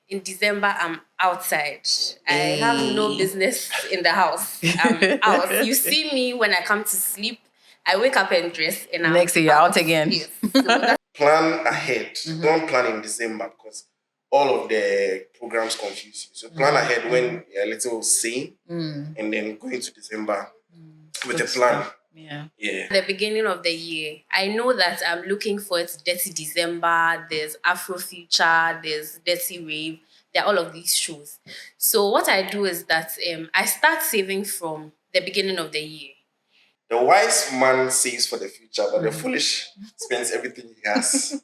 in December, I'm outside. I have no business in the house. I'm out. You see me when I come to sleep. I wake up and dress, and I'm next day you're out again. Yes. So plan ahead. Don't plan in December because all of the programs confuse you. So plan ahead when you're a little sane, and then go into December with a plan. Yeah. At the beginning of the year, I know that I'm looking forward to Detty December. There's Afrofuture. There's Detty Rave. There are all of these shows. So what I do is that I start saving from the beginning of the year. The wise man saves for the future, but the foolish spends everything he has.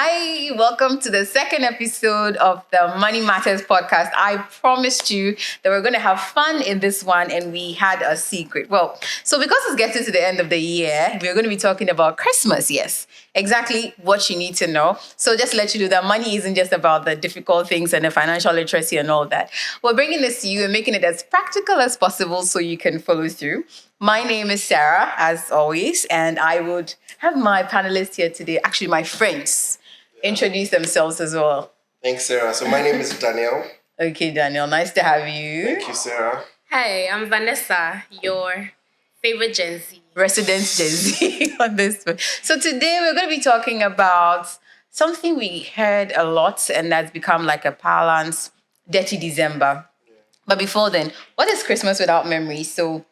Hi, welcome to the second episode of the Money Matters podcast. I promised you that we're going to have fun in this one, and we had a secret. Well, so because it's getting to the end of the year, we're going to be talking about Christmas. Yes, exactly what you need to know. So just to let you know that money isn't just about the difficult things and the financial literacy and all that. We're bringing this to you and making it as practical as possible so you can follow through. My name is Sarah, as always, and I would have my panelists here today, actually my friends, introduce themselves as well. Thanks, Sarah. So my name is Daniel. Okay, Daniel, nice to have you. Thank you, Sarah. Hi, I'm Vanessa, your favorite Gen Z. Resident Gen Z on this one. So today we're going to be talking about something we heard a lot and that's become like a parlance, Detty December. Yeah. But before then, what is Christmas without memory? So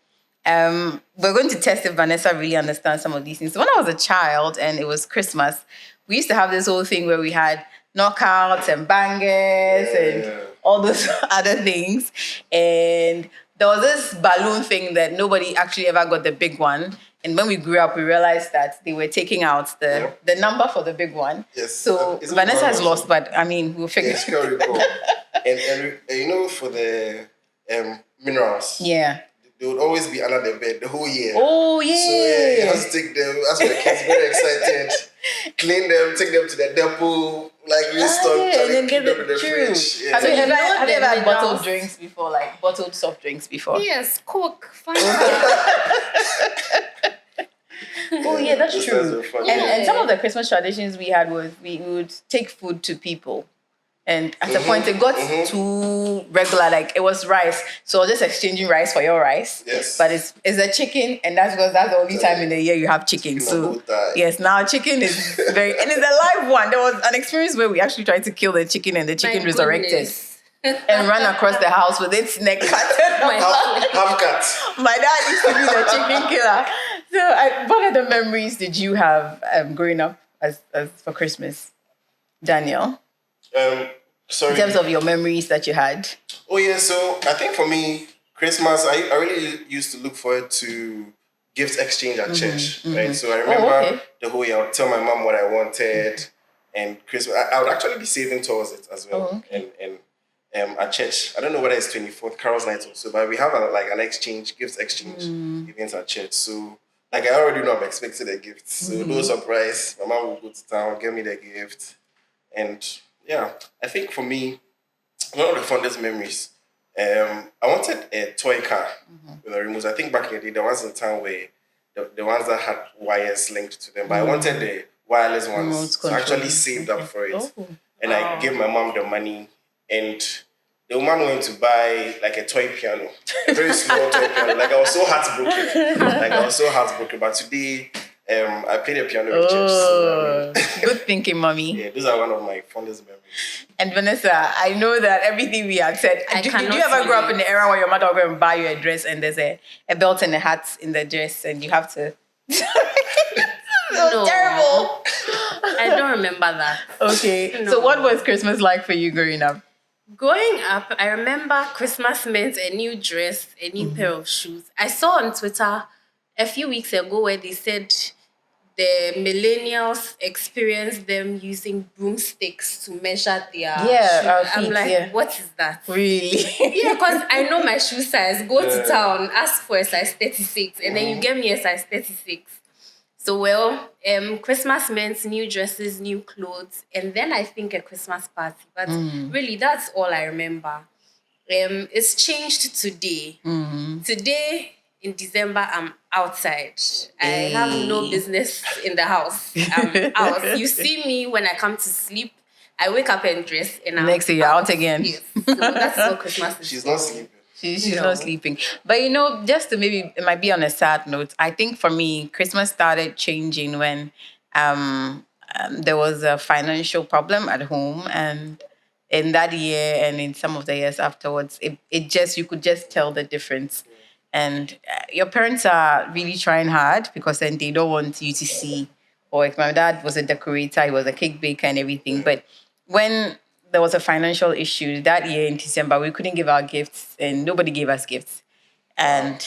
we're going to test if Vanessa really understands some of these things. So when I was a child and it was Christmas, we used to have this whole thing where we had knockouts and bangers and all those other things. And there was this balloon thing that nobody actually ever got the big one. And when we grew up, we realized that they were taking out the number for the big one. Yes. So Vanessa has lost, but I mean, we'll figure it out. And you know, for the minerals. Yeah. They would always be under the bed the whole year. Oh, yeah. So you have to take them, as the kids, very excited. Clean them, take them to the depot, like restock, and then keep them in the fridge. Yeah. Have you ever had bottled drinks before, like bottled soft drinks before? Yes, Coke, Fanta. Oh, yeah, that's true. And some of the Christmas traditions we had was we would take food to people. And at a point, it got too regular. Like, it was rice. So I was just exchanging rice for your rice. Yes. But it's a chicken, and that's because that's the only time in the year you have chicken. So, yes, now chicken is very... And it's a live one. There was an experience where we actually tried to kill the chicken, and the chicken resurrected. And ran across the house with its neck cut. Half cut. My dad used to be the chicken killer. So what other memories did you have growing up as for Christmas? Daniel? Sorry. In terms of your memories that you had. Oh, yeah. So I think for me, Christmas, I really used to look forward to gift exchange at church, right? So I remember the whole year I would tell my mom what I wanted, and Christmas, I would actually be saving towards it as well. And at church, I don't know whether it's 24th, Carol's Night or so, but we have an exchange, gift exchange event at church. So like I already know I'm expecting a gift. So no surprise, my mom will go to town, give me the gift. And yeah, I think for me, one of the fondest memories, I wanted a toy car with a remote. I think back in the day, there was a time where the ones that had wires linked to them, but I wanted the wireless ones. So I actually saved up for it. And I gave my mom the money, and the woman went to buy like a toy piano, a very small toy piano. Like I was so heartbroken. But today, I played the piano in church. So, good thinking, mommy. Yeah, those are one of my fondest memories. And Vanessa, I know that everything we have said. Did you ever grow up in the era where your mother will go and buy you a dress and there's a belt and a hat in the dress and you have to... No. Terrible. I don't remember that. Okay. No. So what was Christmas like for you growing up? Growing up, I remember Christmas meant a new dress, a new pair of shoes. I saw on Twitter a few weeks ago where they said the millennials experience them using broomsticks to measure their shoes. I'm like, what is that? Really? Yeah, because I know my shoe size. Go to town, ask for a size 36, and then you get me a size 36. So, Christmas meant new dresses, new clothes, and then I think a Christmas party. But really, that's all I remember. It's changed today. Today, in December, I'm outside. I have no business in the house. I'm out. You see me when I come to sleep. I wake up and dress, and I'm Next day you're out again. Yes. So that's what Christmas is. She's not sleeping. She's No. not sleeping. But just to maybe, it might be on a sad note, I think for me, Christmas started changing when there was a financial problem at home. And in that year and in some of the years afterwards, you could just tell the difference. And your parents are really trying hard because then they don't want you to see. Or if my dad was a decorator, he was a cake baker and everything. But when there was a financial issue that year in December, we couldn't give our gifts and nobody gave us gifts. And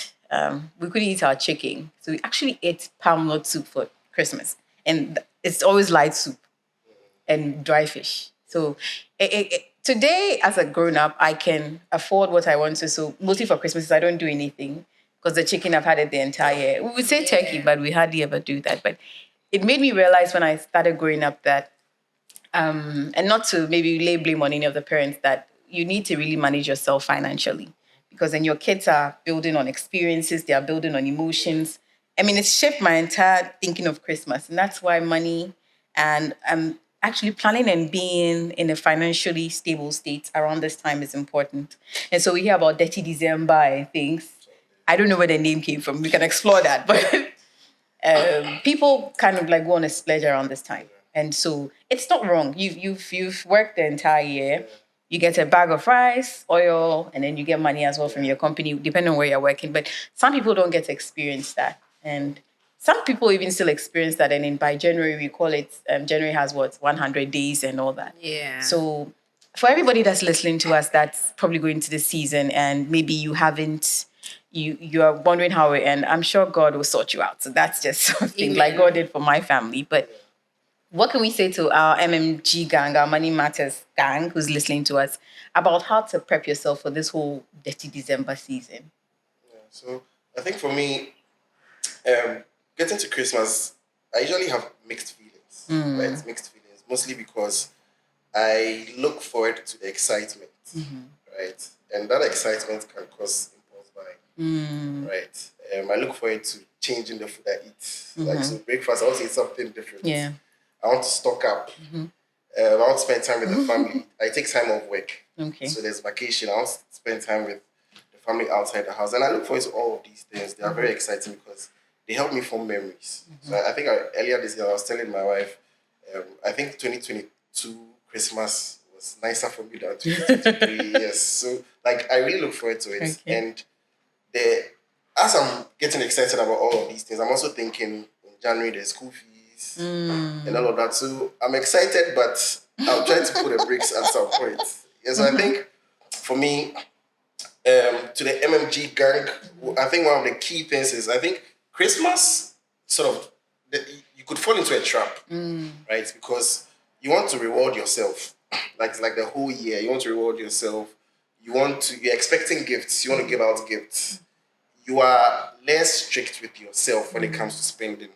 we couldn't eat our chicken. So we actually ate palm nut soup for Christmas. And it's always light soup and dry fish. So today, as a grown-up, I can afford what I want to. So mostly for Christmas, I don't do anything because the chicken, I've had it the entire year. We would say turkey, but we hardly ever do that. But it made me realize when I started growing up that and not to maybe lay blame on any of the parents, that you need to really manage yourself financially because then your kids are building on experiences, they are building on emotions. I mean, it's shaped my entire thinking of Christmas, and that's why money and actually planning and being in a financially stable state around this time is important. And so we hear about Detty December and things. I don't know where the name came from. We can explore that, but people kind of like go on a splurge around this time. And so it's not wrong. You've worked the entire year. You get a bag of rice, oil, and then you get money as well from your company, depending on where you're working. But some people don't get to experience that. And some people even still experience that. And then by January, we call it, January has 100 days and all that. Yeah. So for everybody that's listening to us, that's probably going to the season and maybe you haven't, you are wondering how it end, I'm sure God will sort you out. So that's just something like God did for my family. But what can we say to our MMG gang, our Money Matters gang who's listening to us about how to prep yourself for this whole Dirty December season? Yeah, so I think for me, getting to Christmas, I usually have mixed feelings, right? Mixed feelings, mostly because I look forward to the excitement, right? And that excitement can cause impulse buying, right? I look forward to changing the food I eat. Like, so breakfast, I want to eat something different. Yeah. I want to stock up. I want to spend time with the family. I take time off work. Okay. So there's vacation. I want to spend time with the family outside the house. And I look forward to all of these things. They are very exciting because they help me form memories. So I think earlier this year, I was telling my wife, I think 2022 Christmas was nicer for me than 2023. Yes. So, like, I really look forward to it. Okay. And as I'm getting excited about all of these things, I'm also thinking in January, there's school fees and all of that. So I'm excited, but I'll try to put the brakes at some point. Yeah, so I think for me, to the MMG gang, I think one of the key things is I think Christmas sort of, you could fall into a trap, right? Because you want to reward yourself, like the whole year. You want to reward yourself. You're expecting gifts. You want to give out gifts. You are less strict with yourself when it comes to spending.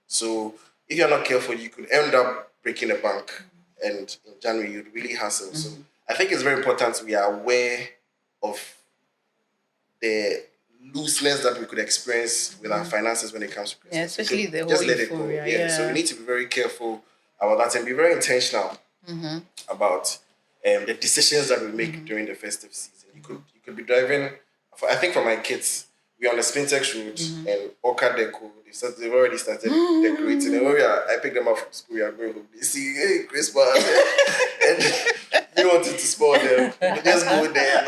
So if you're not careful, you could end up breaking the bank, and in January you'd really hassle. So I think it's very important we are aware of the looseness that we could experience with our finances when it comes to Christmas. Yeah, especially the whole just let it go. euphoria, Yeah. yeah. So we need to be very careful about that and be very intentional about the decisions that we make during the festive season. You could be driving. I think for my kids, we're on the Spintex road and Orca Deco. They've already started decorating. And when I pick them up from school, we are going home. They see, hey, Christmas. And we wanted to spoil them. We just go there.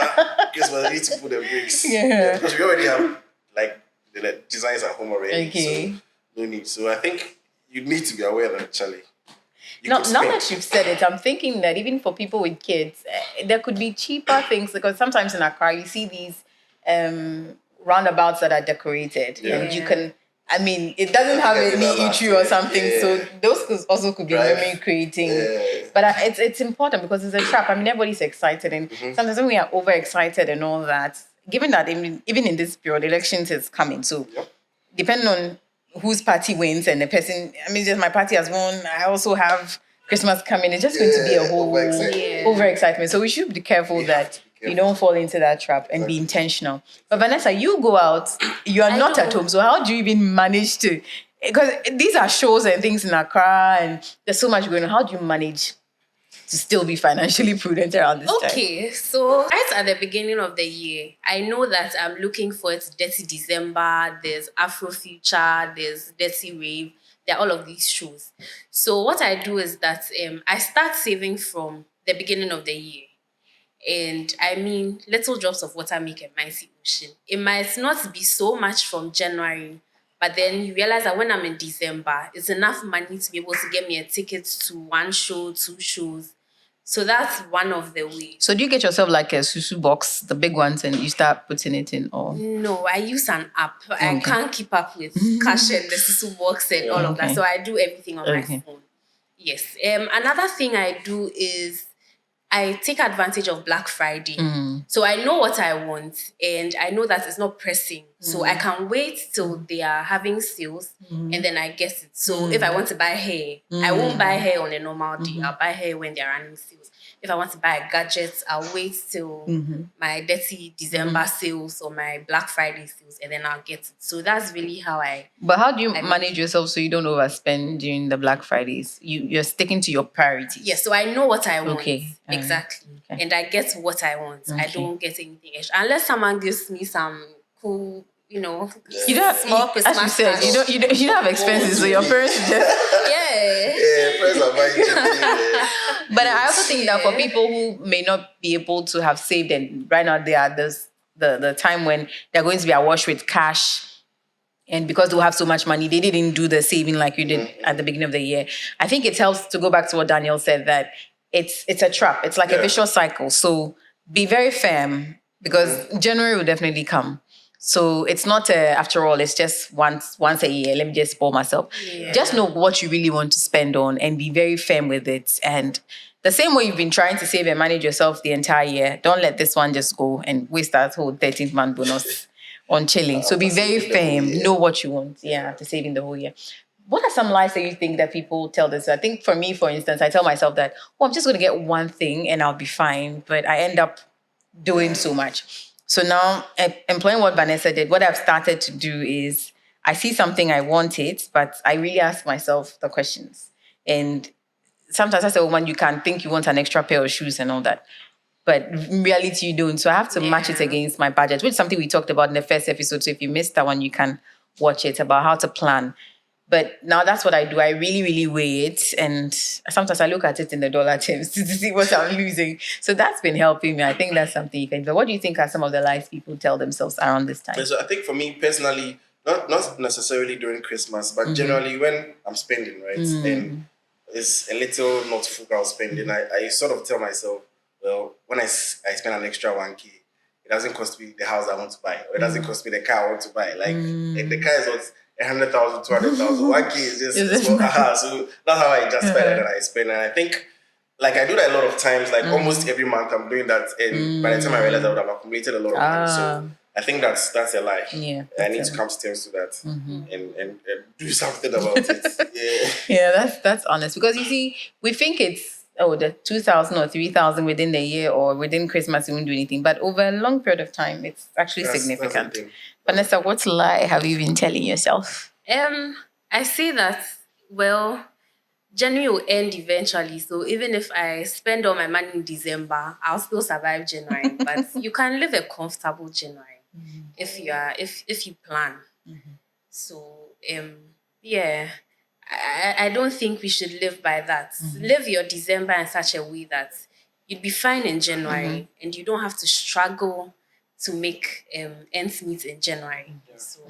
Christmas, I need to put the bricks. Yeah. Because we already have like the designs at home already. Okay. So no need. So I think you need to be aware that, Charlie. Now that you've said it, I'm thinking that even for people with kids, there could be cheaper things because sometimes in Accra you see these roundabouts that are decorated, and you can. I mean, it doesn't have any issue or something, so those could be memory creating. But it's important because it's a trap. I mean, everybody's excited, and sometimes when we are overexcited and all that, given that even in this period, elections is coming, so depending on whose party wins and the person, I mean, just my party has won. I also have Christmas coming. It's just going to be a whole overexcitement. So we should be careful that you don't fall into that trap and be intentional. But Vanessa, you go out, you are not at home. So how do you even manage to, because these are shows and things in Accra and there's so much going on. How do you manage to still be financially prudent around this time? Okay, so right at the beginning of the year, I know that I'm looking forward to Detty December, there's Afrofuture, there's Detty Rave, there are all of these shows. So what I do is that I start saving from the beginning of the year. And I mean, little drops of water make a mighty ocean. It might not be so much from January, but then you realize that when I'm in December, it's enough money to be able to get me a ticket to one show, two shows. So that's one of the ways. So do you get yourself like a susu box, the big ones, and you start putting it in? Or No, I use an app. I can't keep up with cash and the Sisu box and all of that. So I do everything on my phone. Yes. Another thing I do is I take advantage of Black Friday. So I know what I want and I know that it's not pressing. So I can wait till they are having sales and then I get it. So if I want to buy hair, I won't buy hair on a normal day. I'll buy hair when they're running sales. If I want to buy a gadget, I'll wait till my Detty December sales or my Black Friday sales and then I'll get it. So that's really how I... But how do you manage yourself so you don't overspend during the Black Fridays? You're sticking to your priorities. Yes, so I know what I want. Okay. Exactly. Okay. And I get what I want. I don't get anything extra. Unless someone gives me some cool, you know, small Christmas. As you said, you don't have expenses, so your parents just friends are buying. But I also think that for people who may not be able to have saved, and right now they are the time when they're going to be awash with cash, and because they have so much money, they didn't do the saving like you did at the beginning of the year. I think it helps to go back to what Daniel said, that it's a trap. It's like a vicious cycle. So be very firm, because January will definitely come. So it's not after all, it's just once a year. Let me just spoil myself. Yeah. Just know what you really want to spend on and be very firm with it. And the same way you've been trying to save and manage yourself the entire year, don't let this one just go and waste that whole 13th month bonus on chilling. So be very firm. Know what you want. After saving the whole year. What are some lies that you think that people tell this? I think for me, for instance, I tell myself that, I'm just going to get one thing and I'll be fine. But I end up doing so much. So now, employing what Vanessa did, what I've started to do is I see something, I want it, but I really ask myself the questions. And sometimes as a woman, you can think you want an extra pair of shoes and all that. But in reality, you don't. So I have to match it against my budget, which is something we talked about in the first episode. So if you missed that one, you can watch it, about how to plan. But now that's what I do. I really, really weigh it. And sometimes I look at it in the dollar terms to see what I'm losing. So that's been helping me. I think that's something you can do. But what do you think are some of the lies people tell themselves around this time? So I think for me personally, not necessarily during Christmas, but generally when I'm spending, right? And it's a little not frugal spending. I sort of tell myself, well, when I spend an extra 1K, it doesn't cost me the house I want to buy. Or it doesn't cost me the car I want to buy. Like the car is what... 100,000, 200,000. 1K is just so that's how I just spend it and I spend. And I think, like, I do that a lot of times. Like almost every month, I'm doing that. And by the time I realize I would have accumulated a lot of money, so I think that's a lie. Yeah, I need to come to terms with that and do something about it. That's honest, because you see, we think it's the 2,000 or 3,000 within the year or within Christmas, we won't do anything. But over a long period of time, it's actually significant. Vanessa, what lie have you been telling yourself? I say that, well, January will end eventually. So even if I spend all my money in December, I'll still survive January. But you can live a comfortable January if you plan. So I don't think we should live by that. Live your December in such a way that you'd be fine in January and you don't have to struggle to make ends meet in January. So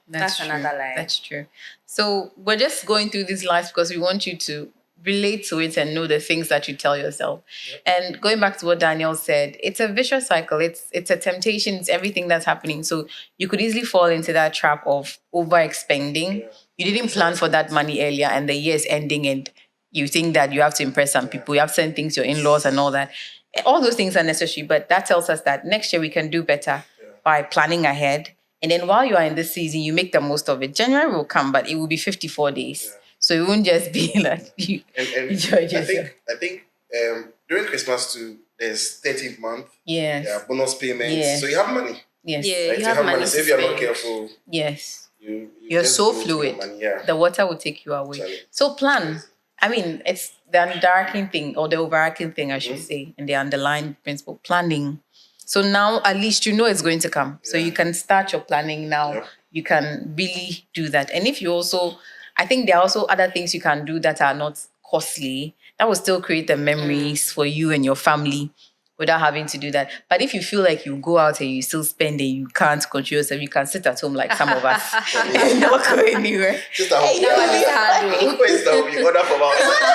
that's another lie. That's true. So we're just going through these lies because we want you to relate to it and know the things that you tell yourself. And going back to what Daniel said, it's a vicious cycle. It's a temptation. It's everything that's happening. So you could easily fall into that trap of overexpending. You didn't plan for that money earlier and the year is ending and you think that you have to impress some people. You have to send things to your in-laws and all that. All those things are necessary, but that tells us that next year we can do better by planning ahead And then while you are in this season, you make the most of it. January will come, but it will be 54 days. Yeah. So it won't just be like you And enjoy yourself. I think during Christmas too, there's 13th month. Yes. Yeah, bonus payments. Yes. So you have money. Yes. Yeah, Right? you have money So if to you're not spend. careful, Yes. you're You're just so go through fluid. the money. Yeah. The water will take you away. Actually. So plan. I mean, it's the underarching thing or the overarching thing, I should Mhm. say, and the underlying principle, planning. So now at least you know it's going to come. So Yeah. you can start your planning now. Yeah. You can really do that. And if you also, I think there are also other things you can do that are not costly, that will still create the memories for you and your family without having to do that. But if you feel like you go out and you still spend and you can't control yourself, you can sit at home like some of us and not go anywhere. Just a whole That one is hard though. Where's the order from outside?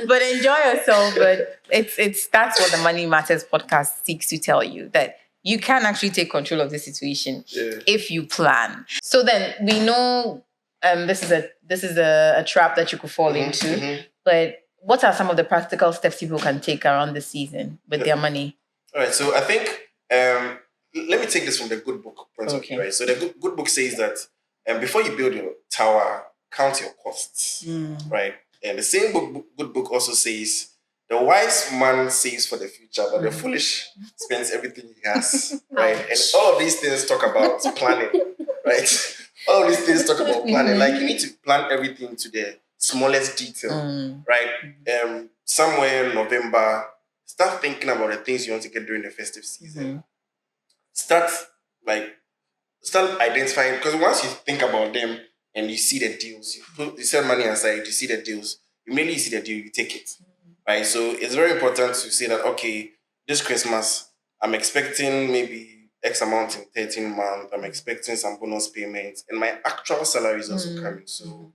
But enjoy yourself. But it's that's what the Money Matters podcast seeks to tell you, that you can actually take control of the situation if you plan. So then we know this is a trap that you could fall into. But what are some of the practical steps people can take around the season with their money? All right, so I think let me take this from the good book point of view, right? So the good book says that before you build your tower, count your costs, right? And the same good book also says the wise man saves for the future, but the foolish spends everything he has, right? And all of these things talk about planning, right? All of these things talk about planning. Like you need to plan everything to the smallest detail, right? Somewhere in November, start thinking about the things you want to get during the festive season. Start identifying, because once you think about them and you see the deals, you set money aside, you see the deals, immediately you see the deal, you take it, right? So it's very important to say that, okay, this Christmas, I'm expecting maybe X amount in 13 months, I'm expecting some bonus payments, and my actual salary is also coming. So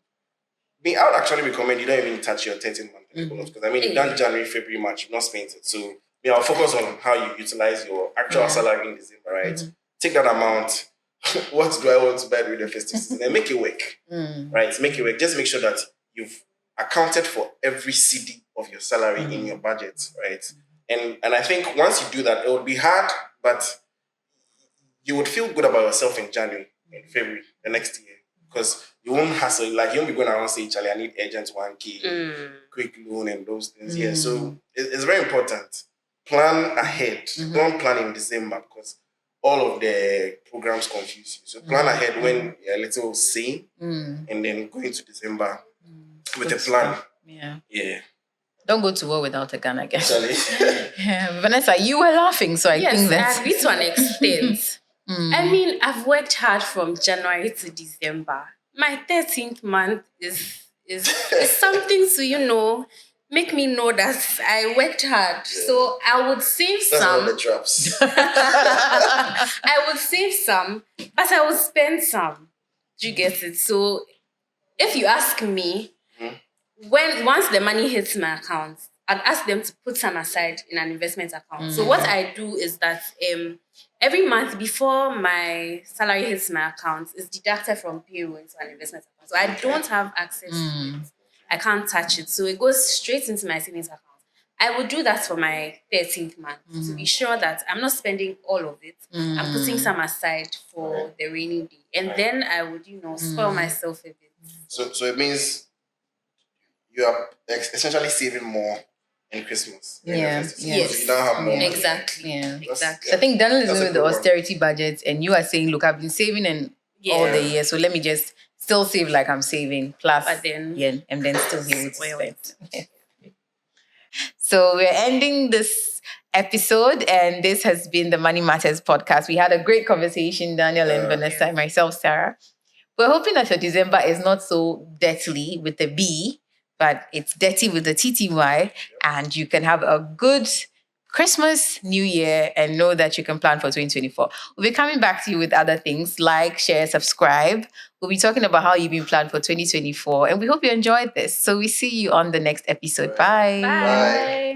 I would actually recommend you don't even touch your 13 month bonus, because I mean, you've done January, February, March, you've not spent it. So I'll focus on how you utilize your actual salary in December, right? Take that amount. What do I want to buy during the festive season? And make it work, right? Make it work. Just make sure that you've accounted for every CD of your salary in your budget, right? And I think once you do that, it would be hard, but you would feel good about yourself in January and February the next year, because you won't hustle, like you won't be going around saying, Charlie, I need agent 1K, quick loan and those things. Yeah, so it's very important. Plan ahead. Don't plan in December, because all of the programs confuse you. So plan ahead when you're a little sane, and then go into December with a plan. Yeah. Don't go to war without a gun, I guess. Charlie. Yeah, Vanessa, you were laughing, so I think Yes, I that's agree to an extent. I mean, I've worked hard from January to December. My 13th month is something to, make me know that I worked hard. So I would save That's one of some. the traps. I would save some, but I would spend some. Do you get it? So if you ask me, once the money hits my account, I'd ask them to put some aside in an investment account. So what I do is that every month before my salary hits my account, it's deducted from payroll into an investment account. So I don't have access to it. I can't touch it. So it goes straight into my savings account. I would do that for my 13th month to be sure that I'm not spending all of it. I'm putting some aside for the rainy day. And then I would, spoil myself a bit. So it means you are essentially saving more in Christmas. Yes. You don't have more money. Exactly. Yeah. Exactly. So I think Daniel is That's a doing the good one. austerity budget, and you are saying, look, I've been saving all the year, so let me just still save like I'm saving, plus, But then- and then still be able to Spoil spend. So we're ending this episode, and this has been the Money Matters podcast. We had a great conversation, Daniel and Vanessa, and myself, Sarah. We're hoping that your December is not so deathly with a B, but it's Detty with the TTY, and you can have a good Christmas, New Year, and know that you can plan for 2024. We'll be coming back to you with other things like share, subscribe. We'll be talking about how you've been planned for 2024, and we hope you enjoyed this. So we see you on the next episode. Bye. Bye.